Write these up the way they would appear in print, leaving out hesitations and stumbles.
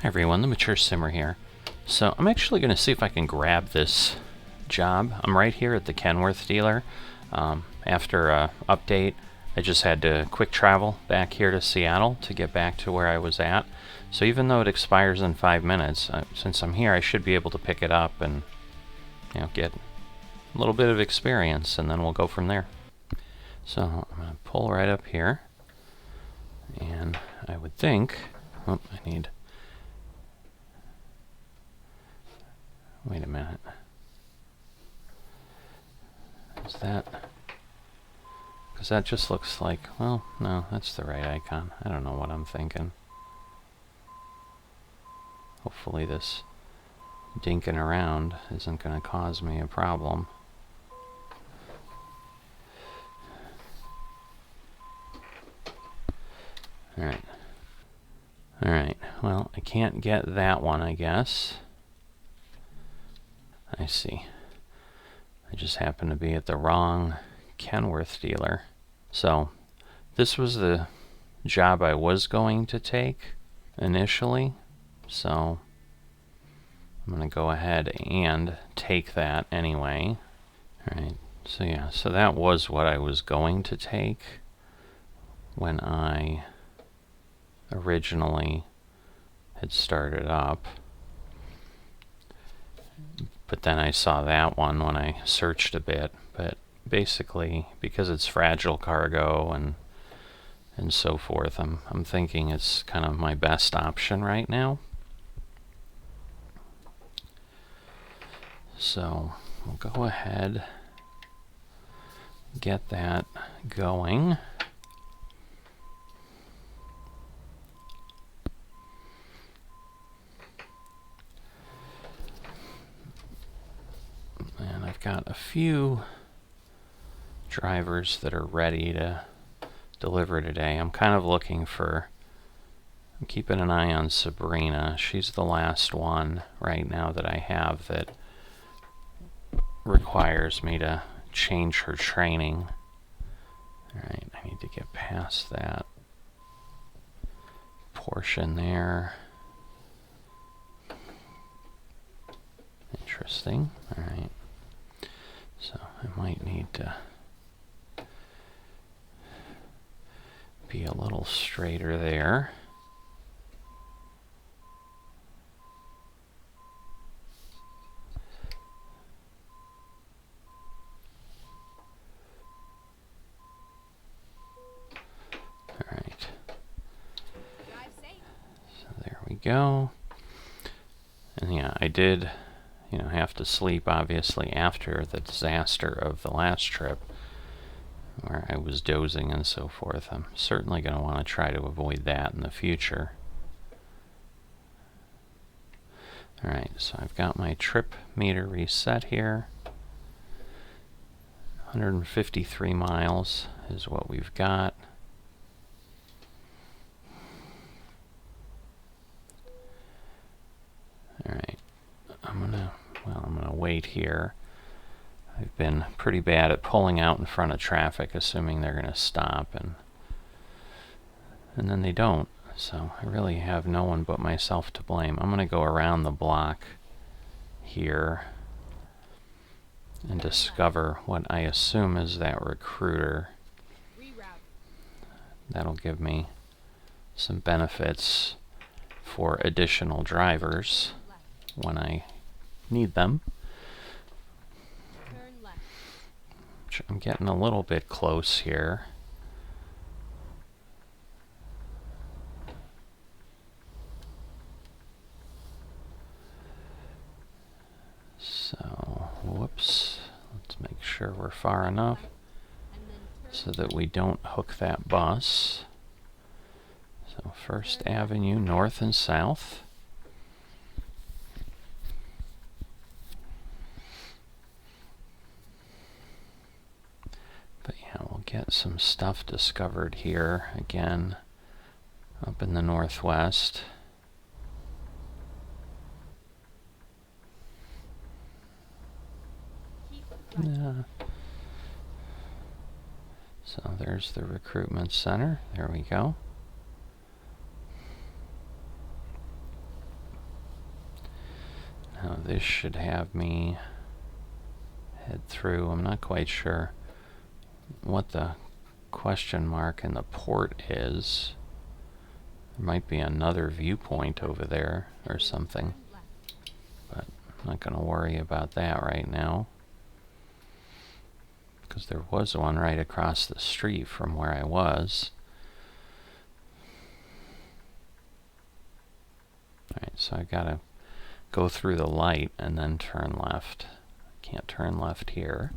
Hi everyone, the Mature Simmer here. So I'm actually going to see if I can grab this job. I'm right here at the Kenworth dealer. After a update, I just had to quick travel back here to Seattle to get back to where I was at. So even though it expires in 5 minutes, since I'm here, I should be able to pick it up and get a little bit of experience, and then we'll go from there. So I'm going to pull right up here, and I would think, I need. Wait a minute. Is that... Because that just looks like... Well, no, that's the right icon. I don't know what I'm thinking. Hopefully this dinking around isn't going to cause me a problem. Alright. Alright, well, I can't get that one, I guess. I see. I just happened to be at the wrong Kenworth dealer. So, this was the job I was going to take initially. So, I'm going to go ahead and take that anyway. Alright, so yeah, so that was what I was going to take when I originally had started up. But then I saw that one when I searched a bit. But basically, because it's fragile cargo and so forth, I'm thinking it's kind of my best option right now. So we'll go ahead, get that going. And I've got a few drivers that are ready to deliver today. I'm kind of looking for... I'm keeping an eye on Sabrina. She's the last one right now that I have that requires me to change her training. Alright, I need to get past that portion there. Interesting. Alright. So I might need to be a little straighter there. Alright. So there we go. And yeah, I did have to sleep, obviously, after the disaster of the last trip, where I was dozing and so forth. I'm certainly going to want to try to avoid that in the future. Alright, so I've got my trip meter reset here. 153 miles is what we've got. Alright, I'm gonna wait here. I've been pretty bad at pulling out in front of traffic, assuming they're going to stop, and then they don't. So I really have no one but myself to blame. I'm going to go around the block here and discover what I assume is that recruiter. That'll give me some benefits for additional drivers when I need them. I'm getting a little bit close here. So, whoops. Let's make sure we're far enough so that we don't hook that bus. So, First Avenue, north and south. But yeah, we'll get some stuff discovered here again up in the northwest. Yeah. So there's the recruitment center. There we go. Now this should have me head through. I'm not quite sure what the question mark in the port is. There might be another viewpoint over there or something, but I'm not going to worry about that right now, because there was one right across the street from where I was. Alright, so I gotta go through the light and then turn left. Can't turn left here.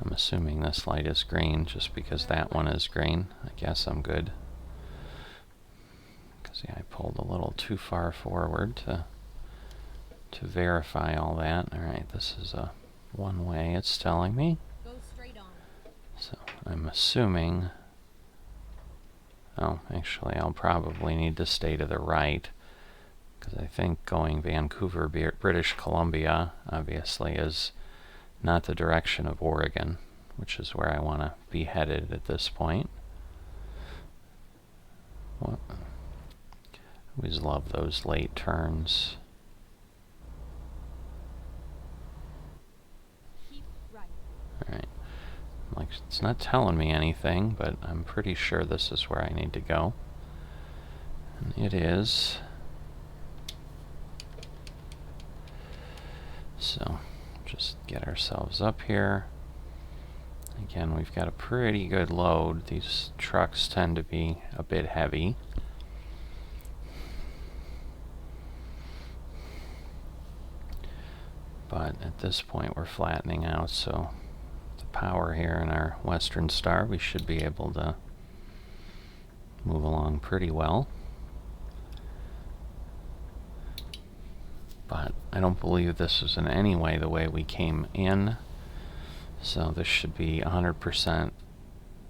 I'm assuming this light is green just because that one is green. I guess I'm good. Because yeah, I pulled a little too far forward to verify all that. Alright, this is a one way, it's telling me. Go straight on. So I'm assuming... Oh, actually I'll probably need to stay to the right, because I think going Vancouver, British Columbia, obviously is not the direction of Oregon, which is where I want to be headed at this point. What? I always love those late turns. Keep right. Alright. Like, it's not telling me anything, but I'm pretty sure this is where I need to go. And it is. So, just get ourselves up here. Again, we've got a pretty good load. These trucks tend to be a bit heavy. But at this point we're flattening out, so the power here in our Western Star, we should be able to move along pretty well. But I don't believe this is in any way the way we came in. So this should be 100%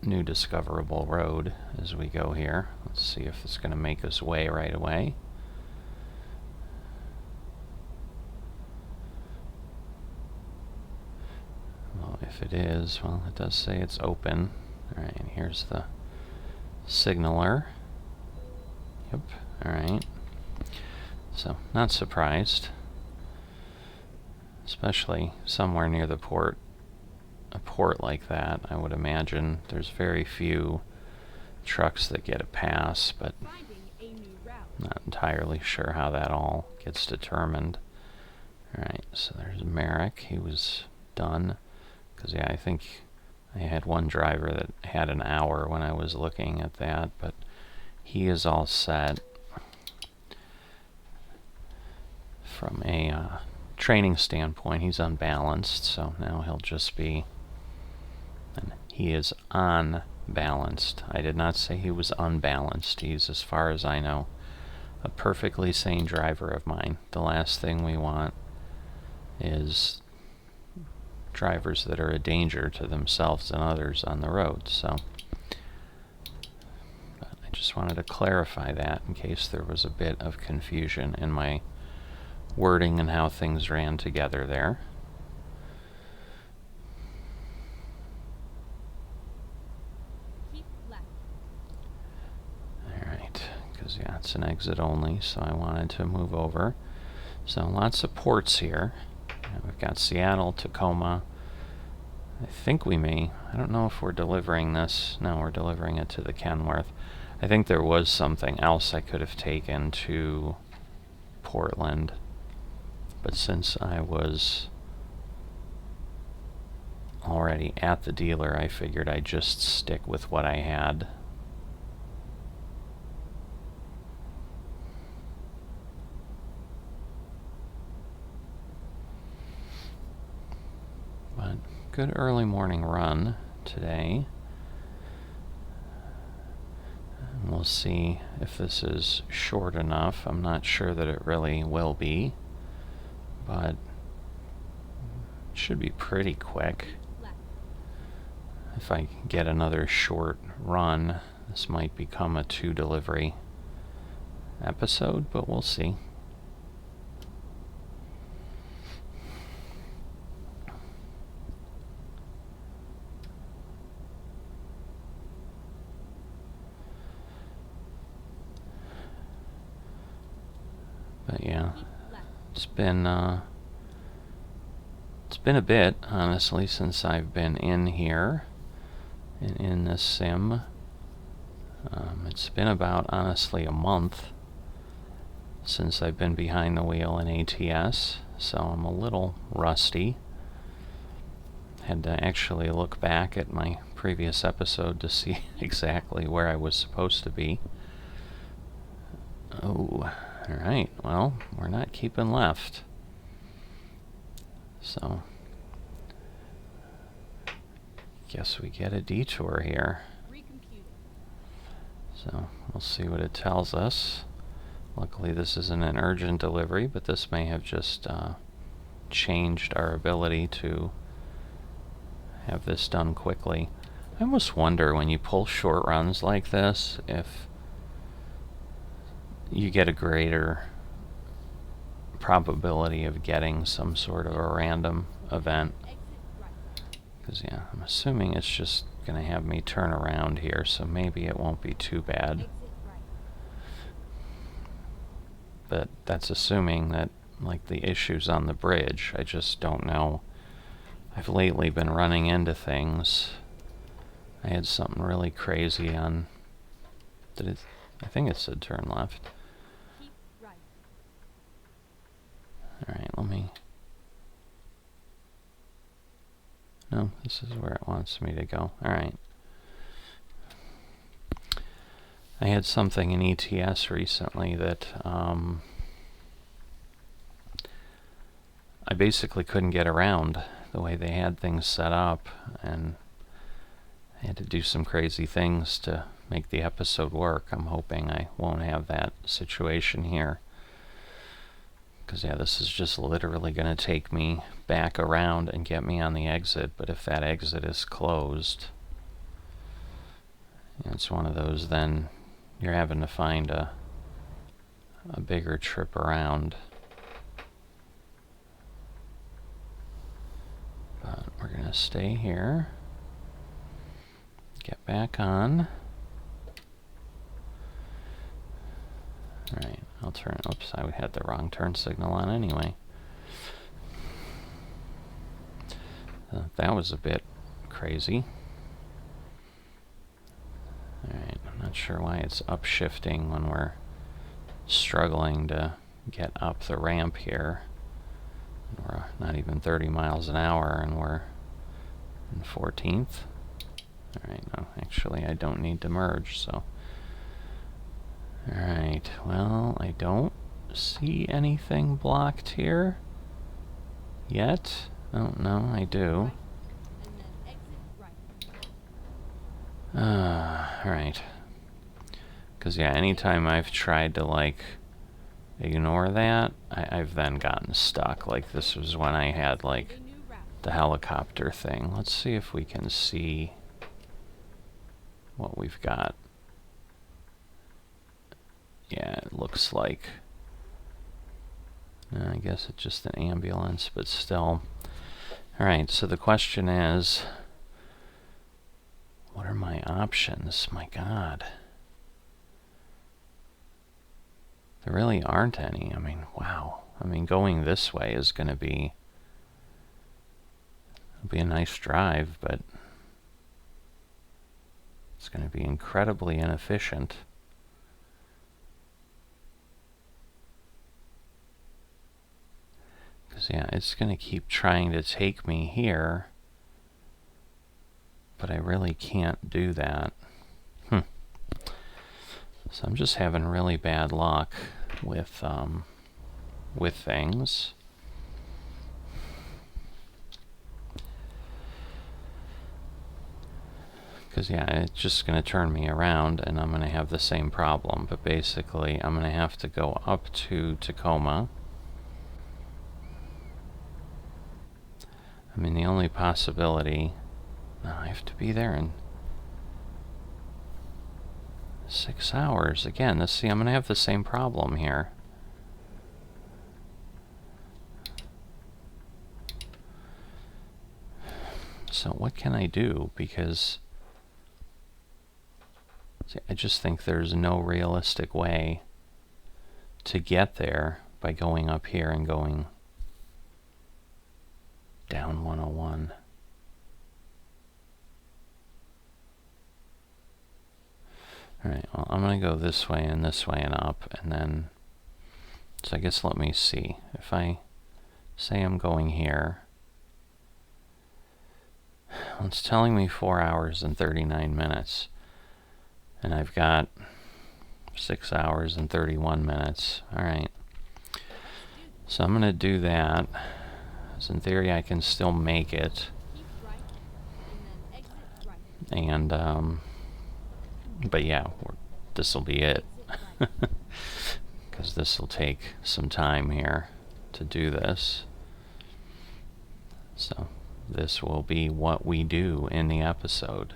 new discoverable road as we go here. Let's see if it's going to make us way right away. Well, if it is, well, it does say it's open. Alright, and here's the signaler. Yep, alright. So, not surprised. Especially somewhere near the port. A port like that, I would imagine there's very few trucks that get a pass, but not entirely sure how that all gets determined. Alright, so there's Merrick. He was done. Because, yeah, I think I had one driver that had an hour when I was looking at that, but he is all set. From a training standpoint, he's unbalanced, so now he'll just be... And he is unbalanced. I did not say he was unbalanced. He's, as far as I know, a perfectly sane driver of mine. The last thing we want is drivers that are a danger to themselves and others on the road. So, but I just wanted to clarify that in case there was a bit of confusion in my wording and how things ran together there. Keep left. Alright, because yeah, it's an exit only, so I wanted to move over. So lots of ports here. We've got Seattle, Tacoma. I think we may, I don't know if we're delivering this. No, we're delivering it to the Kenworth. I think there was something else I could have taken to Portland. But since I was already at the dealer, I figured I'd just stick with what I had. But good early morning run today. And we'll see if this is short enough. I'm not sure that it really will be, but it should be pretty quick. If I get another short run, this might become a 2-delivery episode, but we'll see. It's been a bit, honestly, since I've been in here and in this sim. It's been about, honestly, a month since I've been behind the wheel in ATS, so I'm a little rusty. Had to actually look back at my previous episode to see exactly where I was supposed to be. Oh, alright, well, we're not keeping left. So, guess we get a detour here. So, we'll see what it tells us. Luckily, this isn't an urgent delivery, but this may have just changed our ability to have this done quickly. I almost wonder when you pull short runs like this if you get a greater probability of getting some sort of a random event. Because, yeah, I'm assuming it's just going to have me turn around here, so maybe it won't be too bad. But that's assuming that, like, the issues on the bridge, I just don't know. I've lately been running into things. I had something really crazy on... I think it said turn left. Alright, let me... No, this is where it wants me to go. Alright. I had something in ETS recently that I basically couldn't get around the way they had things set up, and I had to do some crazy things to make the episode work. I'm hoping I won't have that situation here. Because, yeah, this is just literally going to take me back around and get me on the exit, but if that exit is closed, it's one of those, then you're having to find a bigger trip around. But we're going to stay here, get back on. Alright, I'll turn... Oops, I had the wrong turn signal on anyway. That was a bit crazy. Alright, I'm not sure why it's upshifting when we're struggling to get up the ramp here. We're not even 30 miles an hour and we're in 14th. Alright, no, actually I don't need to merge, so... Alright, well, I don't see anything blocked here yet. Oh, no, I do. Alright. Because, yeah, anytime I've tried to, like, ignore that, I've then gotten stuck. Like, this was when I had, like, the helicopter thing. Let's see if we can see what we've got. Yeah, it looks like... I guess it's just an ambulance, but still. Alright, so the question is... What are my options? My God. There really aren't any. I mean, wow. I mean, going this way is going to be... It'll be a nice drive, but... It's going to be incredibly inefficient. Because, yeah, it's going to keep trying to take me here. But I really can't do that. So I'm just having really bad luck with things. Because, yeah, it's just going to turn me around and I'm going to have the same problem. But basically, I'm going to have to go up to Tacoma. I mean, the only possibility... No, I have to be there in 6 hours. Again, let's see, I'm going to have the same problem here. So what can I do? Because see, I just think there's no realistic way to get there by going up here and going down 101. Alright, well, I'm going to go this way and up, and then, so I guess let me see. If I say I'm going here, well, it's telling me 4 hours and 39 minutes, and I've got 6 hours and 31 minutes. Alright, so I'm going to do that, so in theory I can still make it, Keep right, and then exit right. and, but yeah, this will be it, Exit right. because this will take some time here to do this. So this will be what we do in the episode.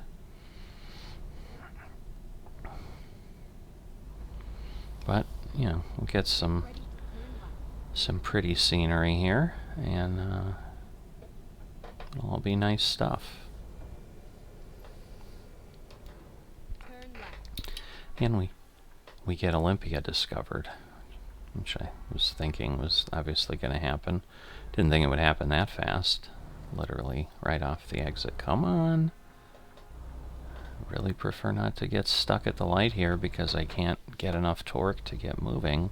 But, you know, we'll get some Ready, turn left. pretty scenery here, and it'll all be nice stuff. Turn left. And we get Olympia discovered, which I was thinking was obviously going to happen. Didn't think it would happen that fast. Literally right off the exit. Come on. Really prefer not to get stuck at the light here because I can't get enough torque to get moving.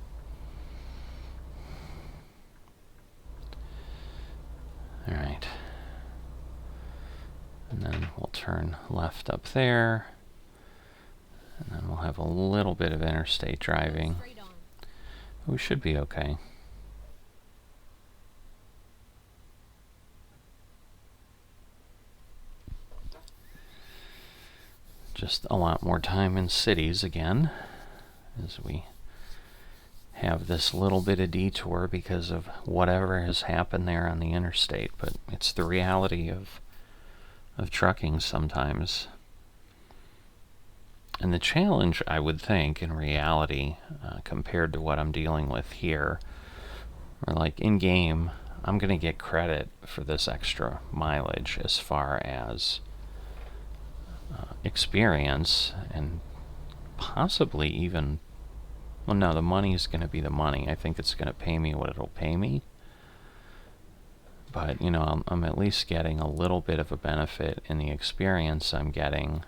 Alright. And then we'll turn left up there. And then we'll have a little bit of interstate driving. Straight on. We should be okay. Just a lot more time in cities again, as we have this little bit of detour because of whatever has happened there on the interstate. But it's the reality of trucking sometimes. And the challenge, I would think, in reality, compared to what I'm dealing with here, or like in-game, I'm going to get credit for this extra mileage as far as experience, and possibly even, well, no, the money is going to be the money. I think it's going to pay me what it'll pay me. But, you know, I'm at least getting a little bit of a benefit in the experience I'm getting.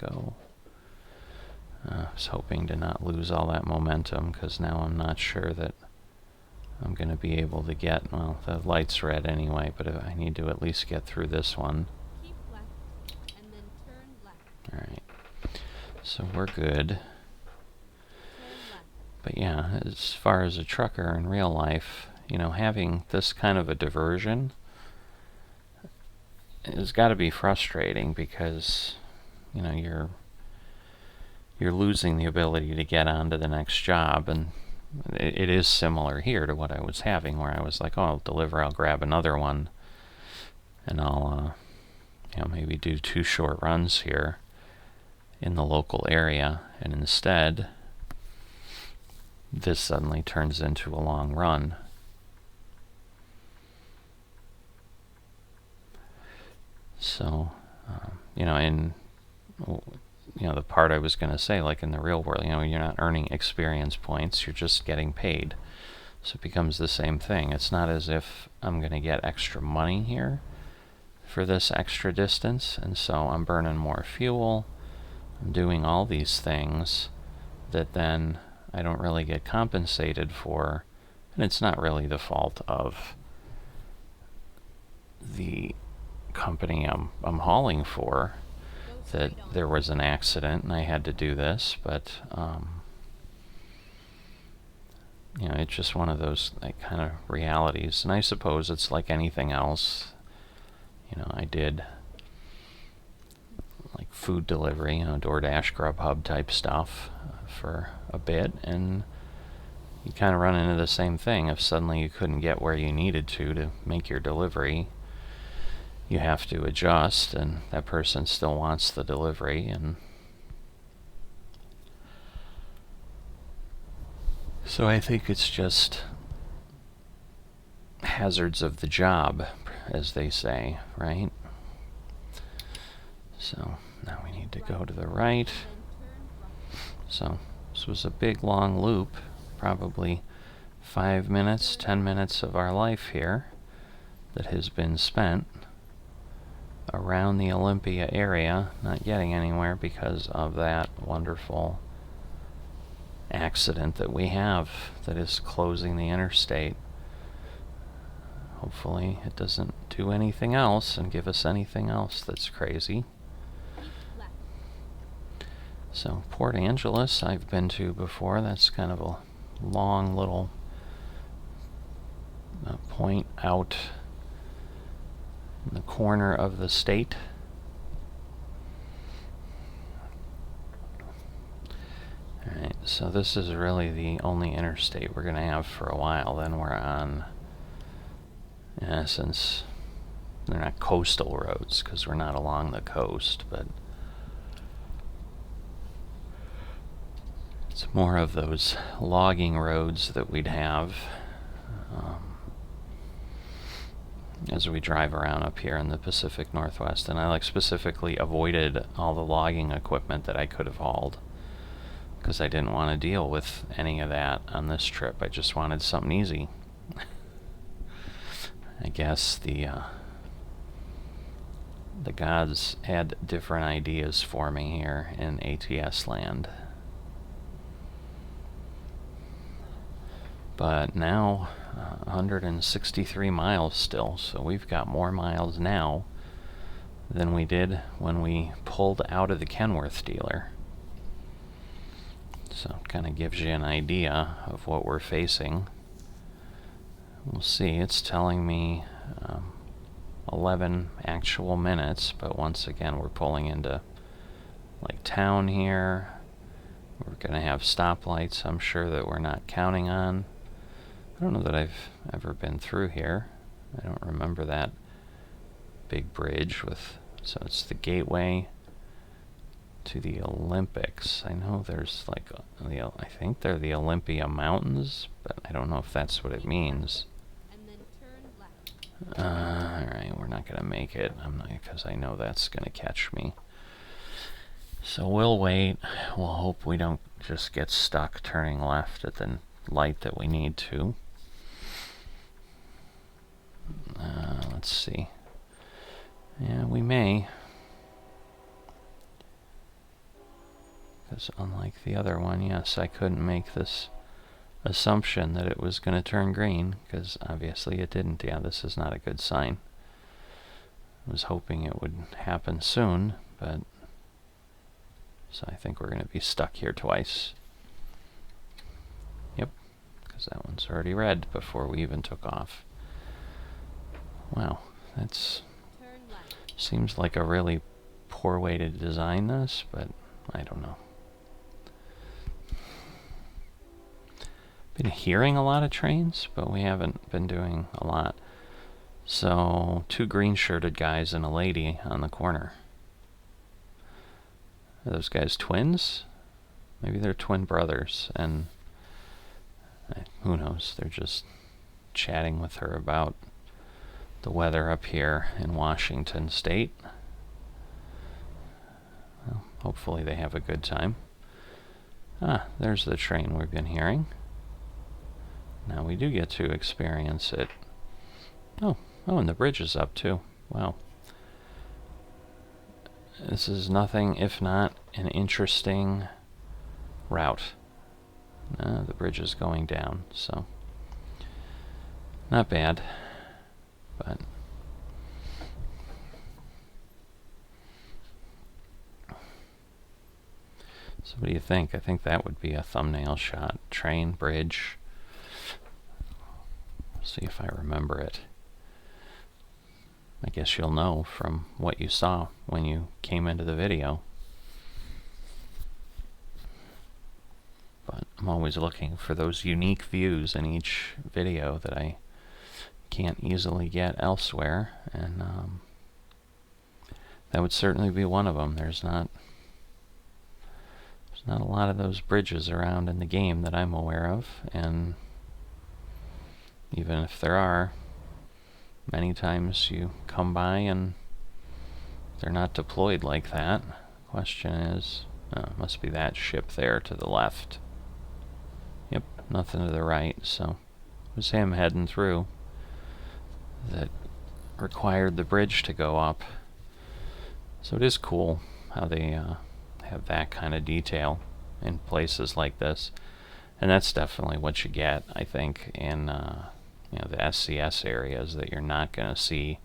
I was hoping to not lose all that momentum, because now I'm not sure that I'm going to be able to get, well, the light's red anyway, but I need to at least get through this one. Keep left, and then turn left. Alright, so we're good. Turn left. But yeah, as far as a trucker in real life, you know, having this kind of a diversion has got to be frustrating, because, you know, you're losing the ability to get on to the next job. And it is similar here to what I was having, where I was like, oh, I'll deliver, I'll grab another one, and I'll you know, maybe do 2 short runs here in the local area, and instead this suddenly turns into a long run. So you know, in, you know, the part I was going to say, like in the real world, you know, you're not earning experience points, you're just getting paid. So it becomes the same thing. It's not as if I'm going to get extra money here for this extra distance, and so I'm burning more fuel, I'm doing all these things that then I don't really get compensated for, and it's not really the fault of the company I'm hauling for, that there was an accident and I had to do this, but you know, it's just one of those like kind of realities. And I suppose it's like anything else. You know, I did like food delivery, you know, DoorDash, Grubhub type stuff for a bit, and you kind of run into the same thing. If suddenly you couldn't get where you needed to make your delivery, you have to adjust, and that person still wants the delivery, and so I think it's just hazards of the job, as they say, right? So now we need to go to the right. So this was a big long loop, probably 5 minutes, 10 minutes of our life here that has been spent around the Olympia area, not getting anywhere because of that wonderful accident that we have that is closing the interstate. Hopefully it doesn't do anything else and give us anything else that's crazy. So Port Angeles I've been to before. That's kind of a long little point out in the corner of the state. Alright, so this is really the only interstate we're going to have for a while. Then we're on, in essence, they're not coastal roads because we're not along the coast, but it's more of those logging roads that we'd have as we drive around up here in the Pacific Northwest. And I specifically avoided all the logging equipment that I could have hauled because I didn't want to deal with any of that on this trip. I just wanted something easy. I guess the gods had different ideas for me here in ATS land. But now, 163 miles still, so we've got more miles now than we did when we pulled out of the Kenworth dealer. So it kind of gives you an idea of what we're facing. We'll see, it's telling me 11 actual minutes, but once again we're pulling into like town here. We're going to have stoplights, I'm sure, that we're not counting on. I don't know that I've ever been through here. I don't remember that big bridge with, so it's the gateway to the Olympics. I know there's like, I think they're the Olympia Mountains, but I don't know if that's what it means. And then turn left. Alright, we're not gonna make it. I'm not, because I know that's gonna catch me. So we'll wait. We'll hope we don't just get stuck turning left at the light that we need to. Let's see. Yeah, we may. Because unlike the other one, yes, I couldn't make this assumption that it was going to turn green, because obviously it didn't. Yeah, this is not a good sign. I was hoping it would happen soon, but so I think we're going to be stuck here twice. Yep, because that one's already red before we even took off. Wow, that's Turn left. seems like a really poor way to design this, but I don't know. Been hearing a lot of trains, but we haven't been doing a lot. So, 2 green-shirted guys and a lady on the corner. Are those guys twins? Maybe they're twin brothers, and who knows, they're just chatting with her about the weather up here in Washington State. Well, hopefully they have a good time. Ah, there's the train we've been hearing. Now we do get to experience it. Oh, and the bridge is up too. Wow. This is nothing if not an interesting route. The bridge is going down, so not bad. But so what do you think? I think that would be a thumbnail shot. Train, bridge. See if I remember it. I guess you'll know from what you saw when you came into the video. But I'm always looking for those unique views in each video that I can't easily get elsewhere, and that would certainly be one of them. There's not a lot of those bridges around in the game that I'm aware of, and even if there are, many times you come by and they're not deployed like that. Question is, it must be that ship there to the left. Yep, nothing to the right, so was him heading through that required the bridge to go up. So it is cool how they have that kind of detail in places like this. And that's definitely what you get, I think, in the SCS areas that you're not going to see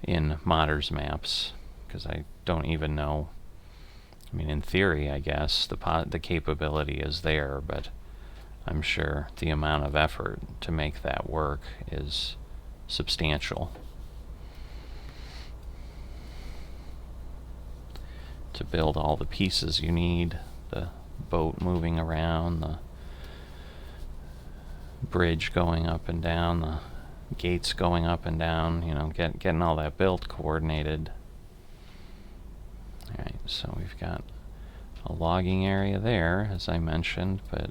in modders maps, because I don't even know. I mean, in theory, I guess the capability is there, but I'm sure the amount of effort to make that work is substantial. To build all the pieces you need, the boat moving around, the bridge going up and down, the gates going up and down, getting all that built, coordinated. Alright, so we've got a logging area there, as I mentioned, but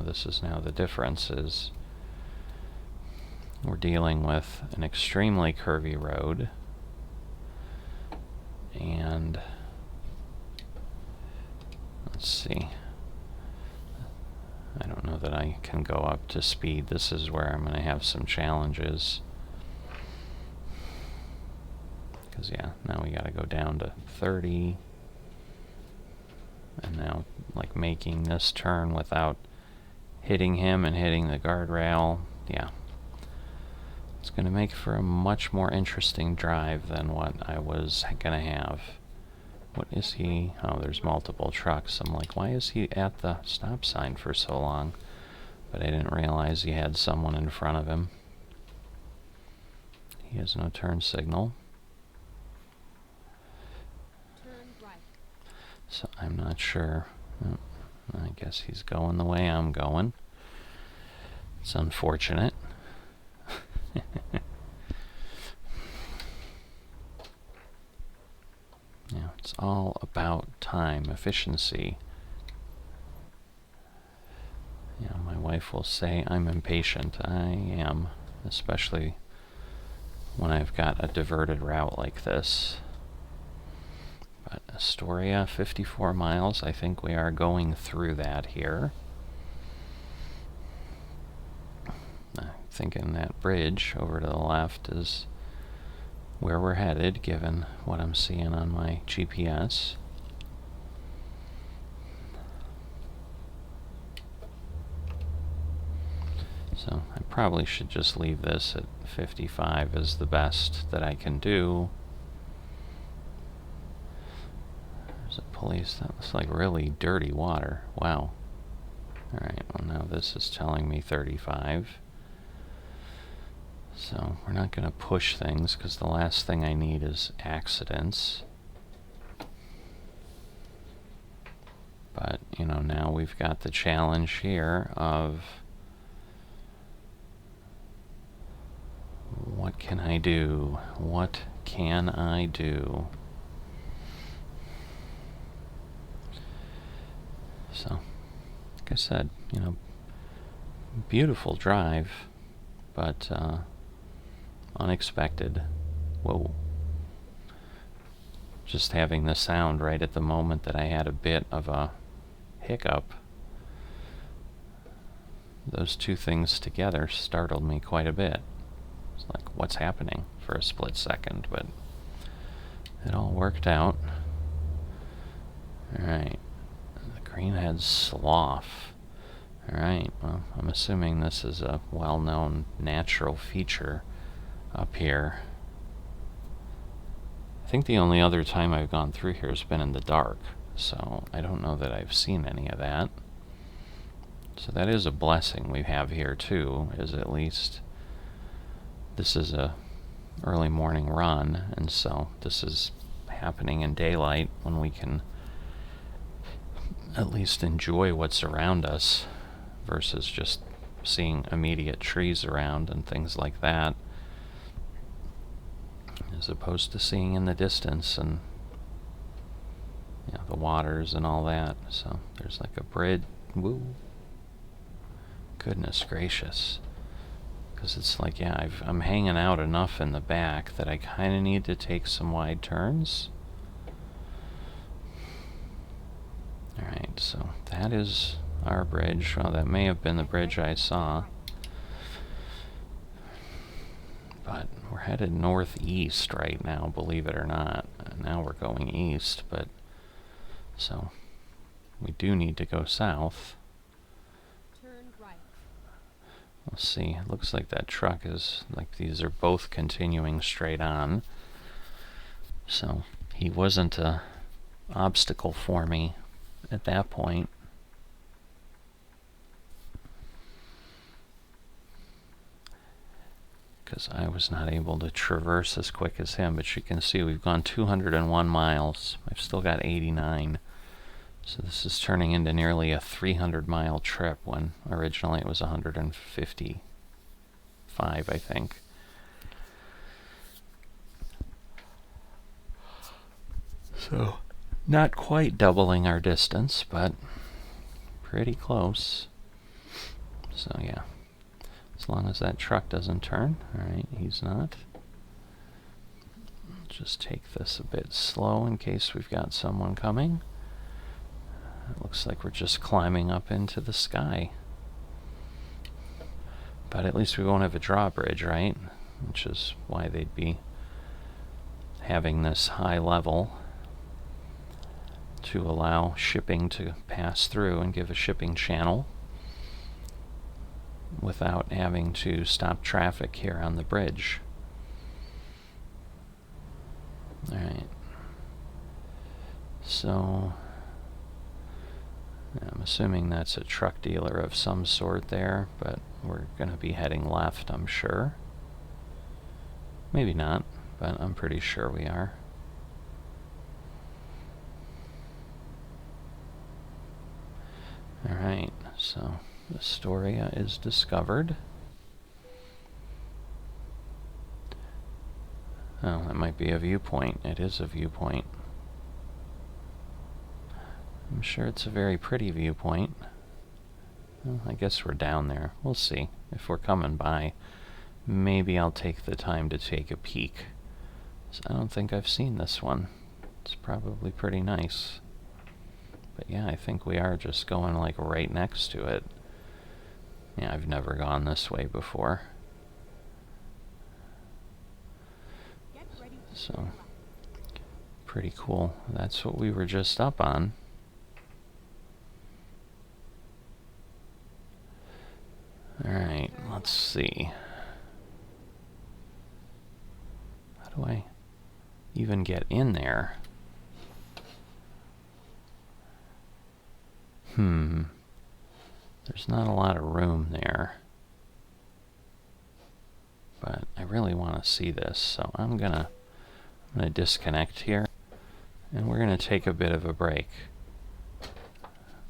this is now the difference is we're dealing with an extremely curvy road, and let's see, I don't know that I can go up to speed. This is where I'm going to have some challenges, because now we got to go down to 30, and now like making this turn without hitting him and hitting the guardrail, it's going to make for a much more interesting drive than what I was going to have. What is he? Oh, there's multiple trucks. I'm like, why is he at the stop sign for so long? But I didn't realize he had someone in front of him. He has no turn signal. Turn right. So I'm not sure. I guess he's going the way I'm going. It's unfortunate. It's all about time, efficiency. My wife will say I'm impatient. I am, especially when I've got a diverted route like this. But Astoria, 54 miles. I think we are going through that here. I'm thinking that bridge over to the left is where we're headed, given what I'm seeing on my GPS. So I probably should just leave this at 55 as the best that I can do. There's a police. That looks like really dirty water. Wow. Alright, well now this is telling me 35. So we're not going to push things, because the last thing I need is accidents. But, now we've got the challenge here of what can I do? What can I do? So, like I said, beautiful drive, but unexpected. Whoa. Just having the sound right at the moment that I had a bit of a hiccup. Those two things together startled me quite a bit. It's like, what's happening for a split second, but it all worked out. Alright. The greenhead slough. Alright, well, I'm assuming this is a well-known natural feature up here. I think the only other time I've gone through here has been in the dark, so I don't know that I've seen any of that. So that is a blessing we have here too, is at least this is a early morning run, and so this is happening in daylight when we can at least enjoy what's around us versus just seeing immediate trees around and things like that, as opposed to seeing in the distance and the waters and all that. So there's like a bridge. Woo. Goodness gracious. Because it's like, I'm hanging out enough in the back that I kind of need to take some wide turns. Alright, so that is our bridge. Well, that may have been the bridge I saw. But we're headed northeast right now, believe it or not. Now we're going east, but so we do need to go south. Turn right. Let's see. It looks like that truck is like these are both continuing straight on. So he wasn't a obstacle for me at that point. Because I was not able to traverse as quick as him. But you can see we've gone 201 miles. I've still got 89. So this is turning into nearly a 300-mile trip when originally it was 155, I think. So not quite doubling our distance, but pretty close. So yeah. As long as that truck doesn't turn. Alright, he's not. Just take this a bit slow in case we've got someone coming. It looks like we're just climbing up into the sky. But at least we won't have a drawbridge, right? Which is why they'd be having this high level to allow shipping to pass through and give a shipping channel without having to stop traffic here on the bridge. Alright. So I'm assuming that's a truck dealer of some sort there, but we're going to be heading left, I'm sure. Maybe not, but I'm pretty sure we are. Alright, so Astoria is discovered. Oh, that might be a viewpoint. It is a viewpoint. I'm sure it's a very pretty viewpoint. Well, I guess we're down there. We'll see. If we're coming by, maybe I'll take the time to take a peek. So I don't think I've seen this one. It's probably pretty nice. But yeah, I think we are just going like right next to it. Yeah, I've never gone this way before. So, pretty cool. That's what we were just up on. Alright, let's see. How do I even get in there? There's not a lot of room there. But I really want to see this, so I'm gonna disconnect here, and we're gonna take a bit of a break.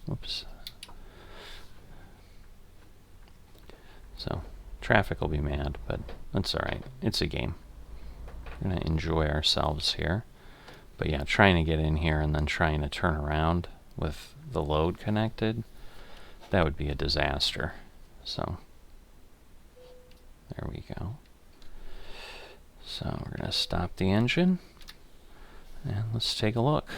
Whoops. So, traffic will be mad, but that's alright. It's a game. We're gonna enjoy ourselves here. But yeah, trying to get in here and then trying to turn around with the load connected, that would be a disaster. So, there we go. So we're going to stop the engine, and let's take a look.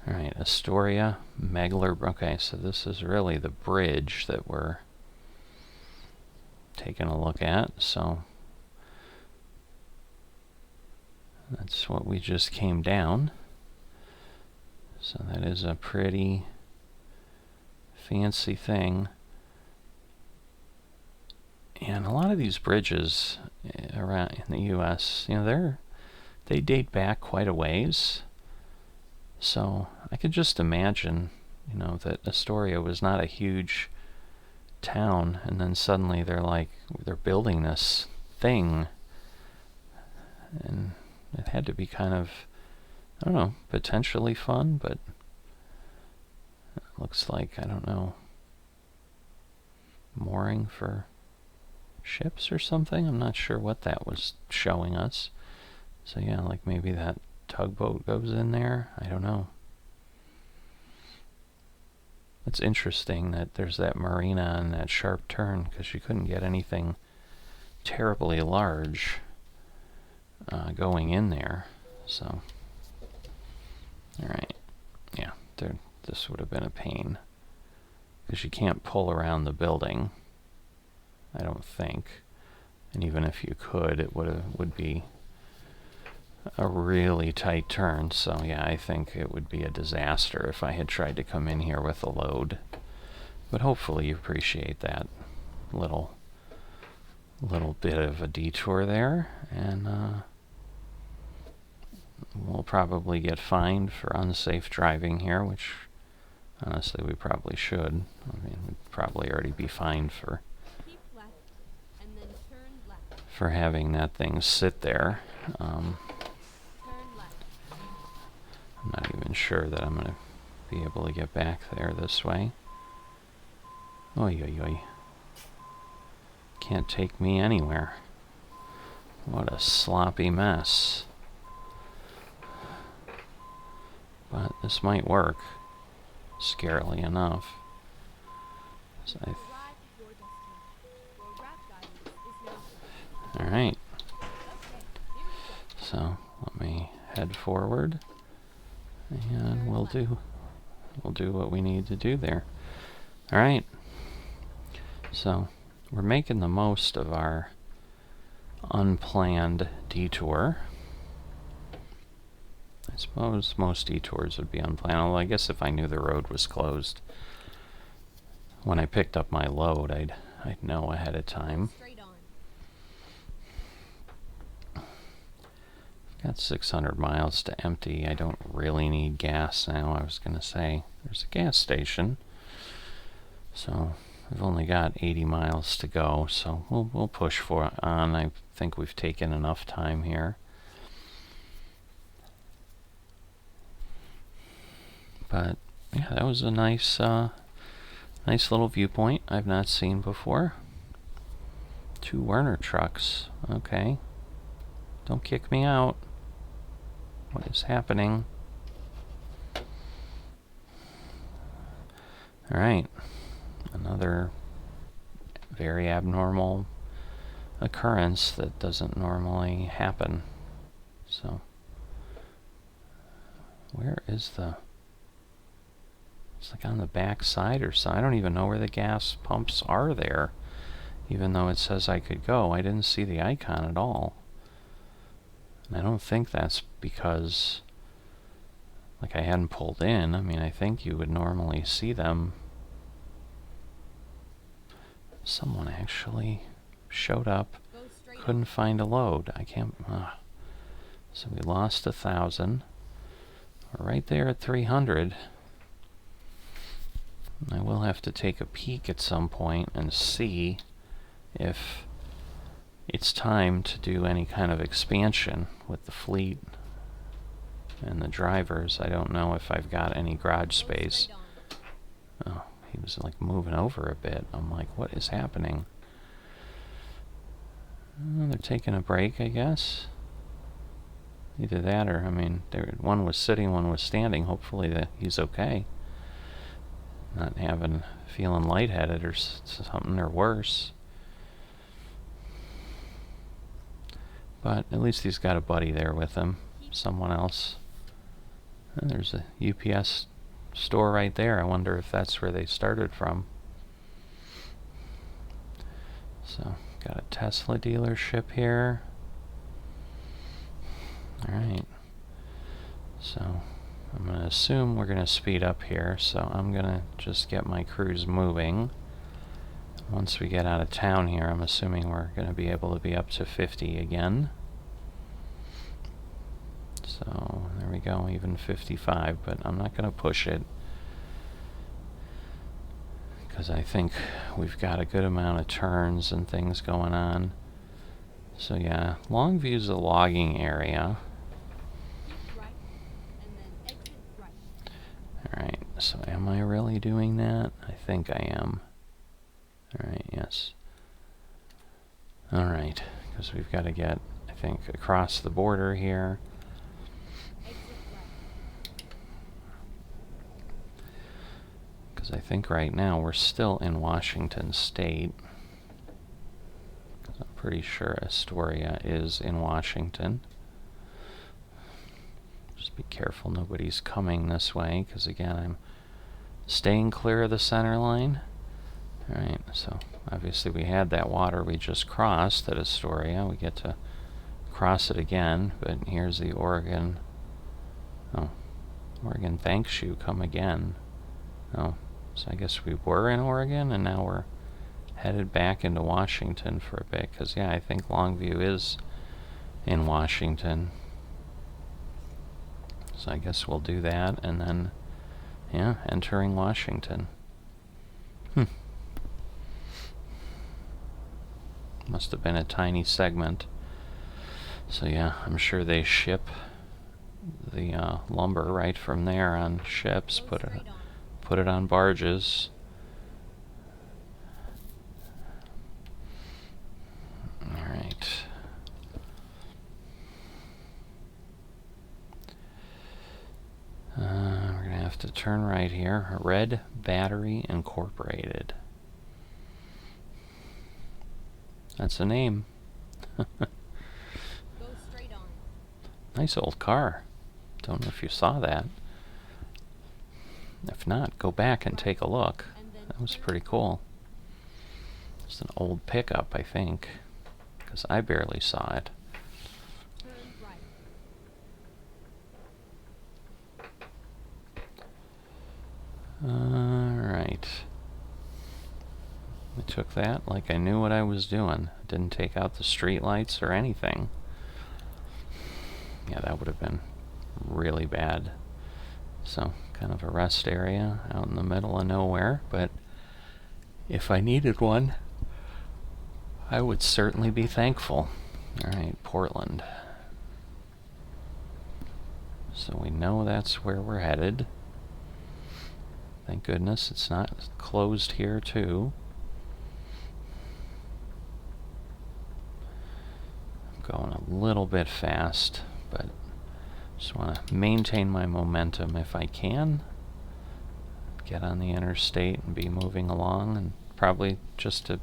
Alright, Astoria, Megler. Okay, so this is really the bridge that we're taking a look at. So that's what we just came down. So that is a pretty fancy thing. And a lot of these bridges around in the U.S., you know, they date back quite a ways. So I could just imagine, you know, that Astoria was not a huge town, and then suddenly they're building this thing, and it had to be kind of, I don't know, potentially fun, but it looks like, I don't know, mooring for ships or something. I'm not sure what that was showing us. So yeah, like maybe that tugboat goes in there. I don't know. It's interesting that there's that marina and that sharp turn, because you couldn't get anything terribly large going in there. So, alright. Yeah, this would have been a pain, because you can't pull around the building, I don't think. And even if you could, it would be a really tight turn. So yeah, I think it would be a disaster if I had tried to come in here with a load. But hopefully you appreciate that little bit of a detour there, and we'll probably get fined for unsafe driving here, which honestly we probably should. I mean, we'd probably already be fined for Keep left and then turn left. for having that thing sit there. Turn left. I'm not even sure that I'm going to be able to get back there this way. Oy, oy, oy. Can't take me anywhere. What a sloppy mess. But this might work, scarily enough. So Arrive at your destination. Your route guidance is now. Alright, Okay, here we go. so let me head forward, and we'll do what we need to do there. Alright, so we're making the most of our unplanned detour. I suppose most detours would be unplanned, although I guess if I knew the road was closed when I picked up my load, I'd know ahead of time. Straight on. Got 600 miles to empty. I don't really need gas now. I was going to say there's a gas station, so I've only got 80 miles to go, so we'll push on. I think we've taken enough time here. But yeah, that was a nice little viewpoint I've not seen before. 2 Werner trucks. Okay. Don't kick me out. What is happening? Alright. Another very abnormal occurrence that doesn't normally happen. So, where is the... It's like on the back side or so. I don't even know where the gas pumps are there. Even though it says I could go, I didn't see the icon at all. And I don't think that's because like I hadn't pulled in. I mean, I think you would normally see them. Someone actually showed up, Go straight couldn't find a load. I can't... So we lost 1,000. We're right there at 300. I will have to take a peek at some point and see if it's time to do any kind of expansion with the fleet and the drivers. I don't know if I've got any garage space. Oh, he was like moving over a bit. I'm like, what is happening? They're taking a break, I guess. Either that or, I mean, one was sitting, one was standing. Hopefully he's okay. Not feeling lightheaded or something or worse. But at least he's got a buddy there with him, someone else. And there's a UPS store right there. I wonder if that's where they started from. So, got a Tesla dealership here. Alright. So, I'm going to assume we're going to speed up here, so I'm going to just get my cruise moving. Once we get out of town here, I'm assuming we're going to be able to be up to 50 again. So, there we go, even 55, but I'm not going to push it, because I think we've got a good amount of turns and things going on. So yeah, Longview's a logging area. Alright, so am I really doing that? I think I am. Alright, yes. Alright, because we've got to get, I think, across the border here. Because I think right now we're still in Washington State. I'm pretty sure Astoria is in Washington. Just be careful nobody's coming this way, because again, I'm staying clear of the center line. Alright, so obviously we had that water we just crossed at Astoria. We get to cross it again, but here's the Oregon. Oh, Oregon thanks you, come again. Oh, so I guess we were in Oregon and now we're headed back into Washington for a bit, because yeah, I think Longview is in Washington. So I guess we'll do that and then, yeah, entering Washington. Must have been a tiny segment. So yeah, I'm sure they ship the lumber right from there on ships, put it on barges. All right. We're gonna have to turn right here. Red Battery Incorporated. That's a name. Go straight on. Nice old car. Don't know if you saw that. If not, go back and take a look. That was pretty cool. It's an old pickup, I think, because I barely saw it. Turn right. Alright. I took that like I knew what I was doing. Didn't take out the street lights or anything. Yeah, that would have been really bad. So, kind of a rest area out in the middle of nowhere, but if I needed one, I would certainly be thankful. Alright, Portland. So we know that's where we're headed. Thank goodness it's not closed here too. I'm going a little bit fast, but just want to maintain my momentum if I can. Get on the interstate and be moving along, and probably just to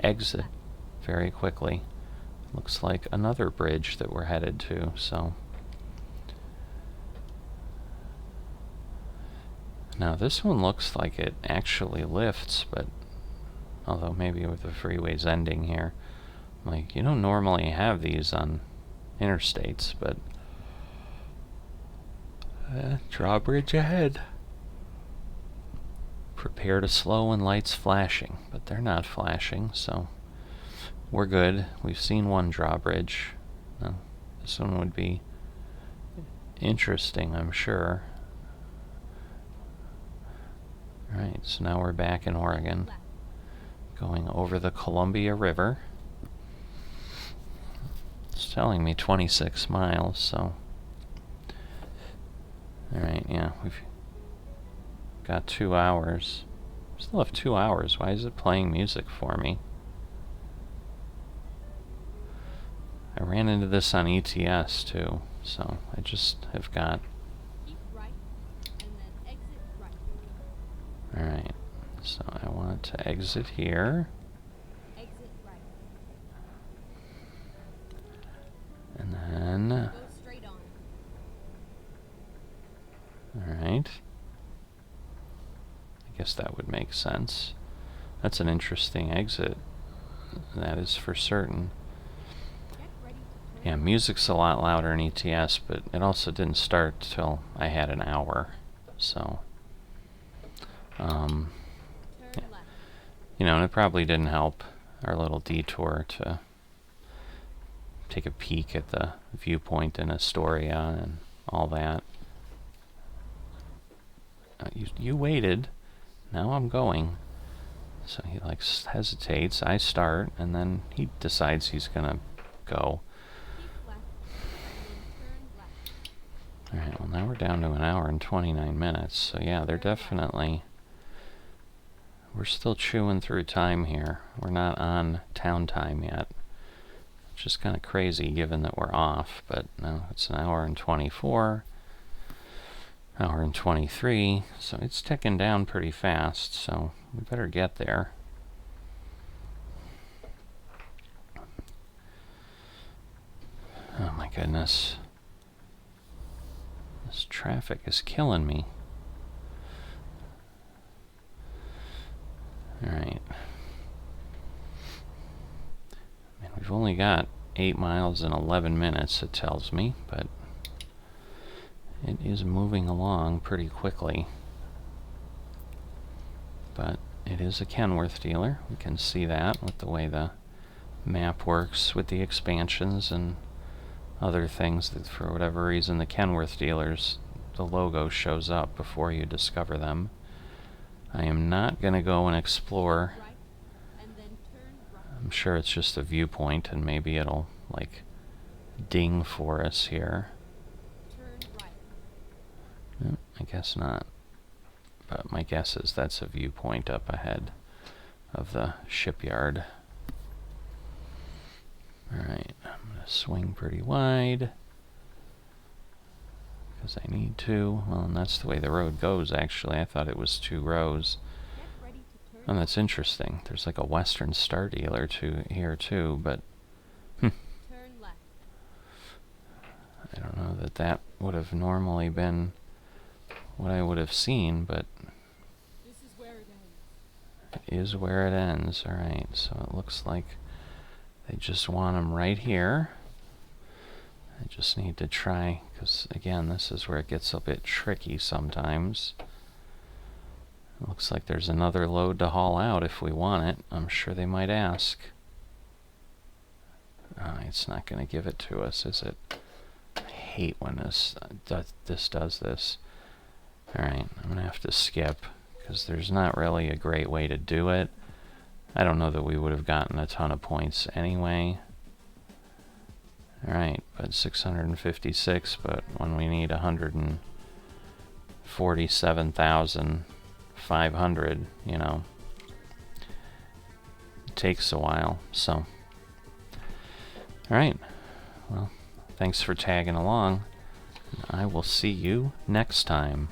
exit very quickly. Looks like another bridge that we're headed to, so. Now this one looks like it actually lifts, but although maybe with the freeways ending here, like you don't normally have these on interstates, but drawbridge ahead. Prepare to slow when lights flashing, but they're not flashing, so we're good. We've seen one drawbridge. This one would be interesting, I'm sure. Alright, so now we're back in Oregon, going over the Columbia River. It's telling me 26 miles, so. Alright, yeah, we've got 2 hours. Still have 2 hours. Why is it playing music for me? I ran into this on ETS too, so I just have got. Keep right, and then exit right. Alright, so I want to exit here. Exit right. And then. Go straight on. Alright. I guess that would make sense. That's an interesting exit. That is for certain. Get ready to turn. Yeah, music's a lot louder in ETS, but it also didn't start till I had an hour. So, Turn yeah. left. You know, and it probably didn't help our little detour to take a peek at the viewpoint in Astoria and all that. You waited. Now I'm going. So he like hesitates. I start, and then he decides he's gonna go. Keep left, and then turn left. Alright, well now we're down to 1 hour and 29 minutes. So yeah, they're definitely. We're still chewing through time here. We're not on town time yet. Which is kind of crazy given that we're off, but no, it's 1 hour and 24. Hour and 23, so it's ticking down pretty fast, so we better get there. Oh my goodness. This traffic is killing me. Alright. we've only got 8 miles in 11 minutes, it tells me, but it is moving along pretty quickly. But it is a Kenworth dealer. We can see that with the way the map works with the expansions and other things that for whatever reason the Kenworth dealers, the logo shows up before you discover them. I am not going to go and explore. Right, and then turn right. I'm sure it's just a viewpoint and maybe it'll like ding for us here. Turn right. No, I guess not. But my guess is that's a viewpoint up ahead of the shipyard. Alright, I'm going to swing pretty wide because I need to. Well, and that's the way the road goes, actually. I thought it was 2 rows. Get ready to turn. Oh, that's interesting. There's like a Western Star dealer here too, but Turn left. I don't know that that would have normally been what I would have seen, but This is where it ends. it is where it ends. Alright, so it looks like they just want them right here. I just need to try, because again, this is where it gets a bit tricky sometimes. It looks like there's another load to haul out if we want it. I'm sure they might ask. It's not going to give it to us, is it? I hate when this does this. Alright, I'm going to have to skip, because there's not really a great way to do it. I don't know that we would have gotten a ton of points anyway. Alright, but 656, but when we need 147,500, you know, it takes a while, so. Alright, well, thanks for tagging along. I will see you next time.